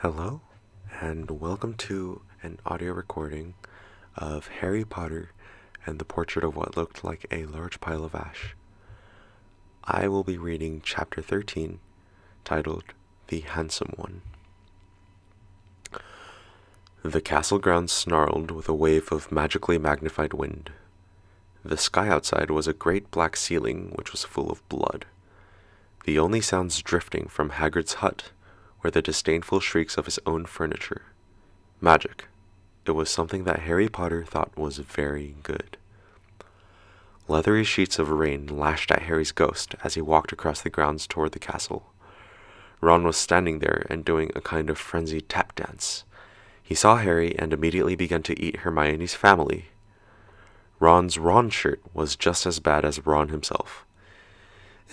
Hello, and welcome to an audio recording of Harry Potter and the Portrait of What Looked Like a Large Pile of Ash. I will be reading Chapter 13, titled The Handsome One. The castle grounds snarled with a wave of magically magnified wind. The sky outside was a great black ceiling which was full of blood. The only sounds drifting from Hagrid's hut were the disdainful shrieks of his own furniture. Magic. It was something that Harry Potter thought was very good. Leathery sheets of rain lashed at Harry's ghost as he walked across the grounds toward the castle. Ron was standing there and doing a kind of frenzied tap dance. He saw Harry and immediately began to eat Hermione's family. Ron's Ron shirt was just as bad as Ron himself.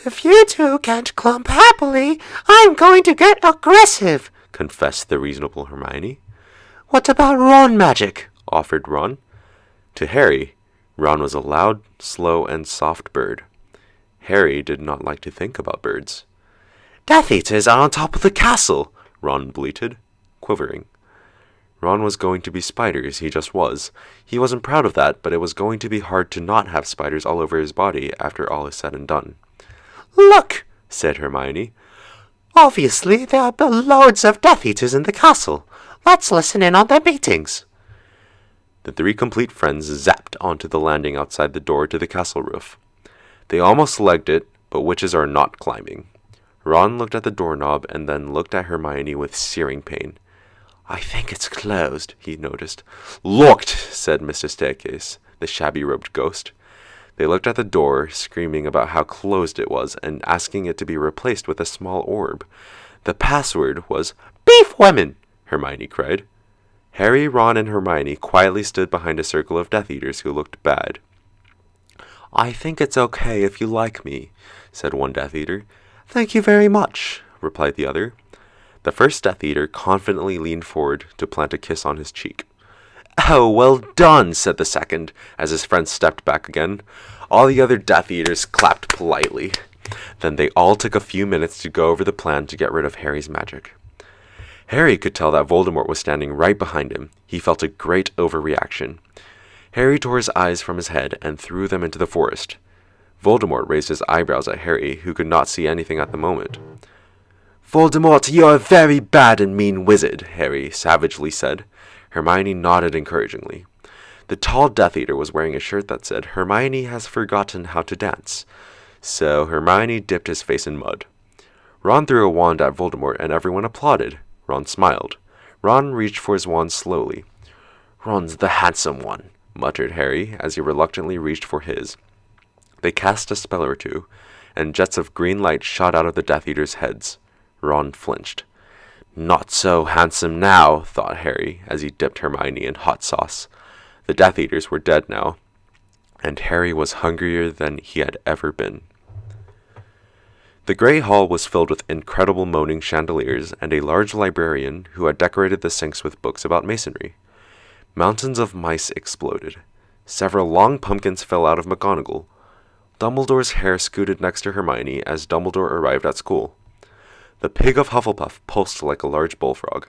"If you two can't clump happily, I'm going to get aggressive," confessed the reasonable Hermione. "What about Ron magic?" offered Ron. To Harry, Ron was a loud, slow, and soft bird. Harry did not like to think about birds. "Death Eaters are on top of the castle," Ron bleated, quivering. Ron was going to be spiders, he just was. He wasn't proud of that, but it was going to be hard to not have spiders all over his body after all is said and done. "Look," said Hermione. "Obviously there are loads of Death Eaters in the castle. Let's listen in on their meetings." The three complete friends zapped onto the landing outside the door to the castle roof. They almost legged it, but witches are not climbing. Ron looked at the doorknob and then looked at Hermione with searing pain. "I think it's closed," he noticed. "Locked," said Mr. Staircase, the shabby-robed ghost. They looked at the door, screaming about how closed it was and asking it to be replaced with a small orb. The password was "Beef Women," Hermione cried. Harry, Ron, and Hermione quietly stood behind a circle of Death Eaters who looked bad. "I think it's okay if you like me," said one Death Eater. "Thank you very much," replied the other. The first Death Eater confidently leaned forward to plant a kiss on his cheek. "Oh, well done," said the second, as his friend stepped back again. All the other Death Eaters clapped politely. Then they all took a few minutes to go over the plan to get rid of Harry's magic. Harry could tell that Voldemort was standing right behind him. He felt a great overreaction. Harry tore his eyes from his head and threw them into the forest. Voldemort raised his eyebrows at Harry, who could not see anything at the moment. "Voldemort, you're a very bad and mean wizard," Harry savagely said. Hermione nodded encouragingly. The tall Death Eater was wearing a shirt that said, "Hermione has forgotten how to dance." So Hermione dipped his face in mud. Ron threw a wand at Voldemort and everyone applauded. Ron smiled. Ron reached for his wand slowly. "Ron's the handsome one," muttered Harry as he reluctantly reached for his. They cast a spell or two, and jets of green light shot out of the Death Eaters' heads. Ron flinched. "Not so handsome now," thought Harry as he dipped Hermione in hot sauce. The Death Eaters were dead now, and Harry was hungrier than he had ever been. The Great Hall was filled with incredible moaning chandeliers and a large librarian who had decorated the sinks with books about masonry. Mountains of mice exploded. Several long pumpkins fell out of McGonagall. Dumbledore's hair scooted next to Hermione as Dumbledore arrived at school. The pig of Hufflepuff pulsed like a large bullfrog.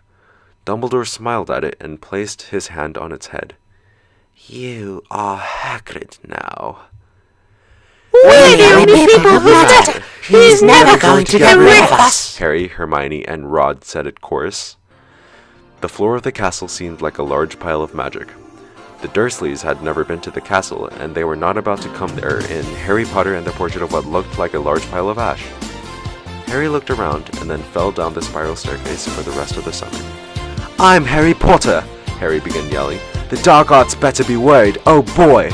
Dumbledore smiled at it and placed his hand on its head. "You are Hagrid now." "We're the only people who matter. He's never going to get rid of us," Harry, Hermione, and Ron said in chorus. The floor of the castle seemed like a large pile of magic. The Dursleys had never been to the castle, and they were not about to come there in Harry Potter and the Portrait of What Looked Like a Large Pile of Ash. Harry looked around and then fell down the spiral staircase for the rest of the summer. "I'm Harry Potter," Harry began yelling. "The dark arts better be worried, oh boy!"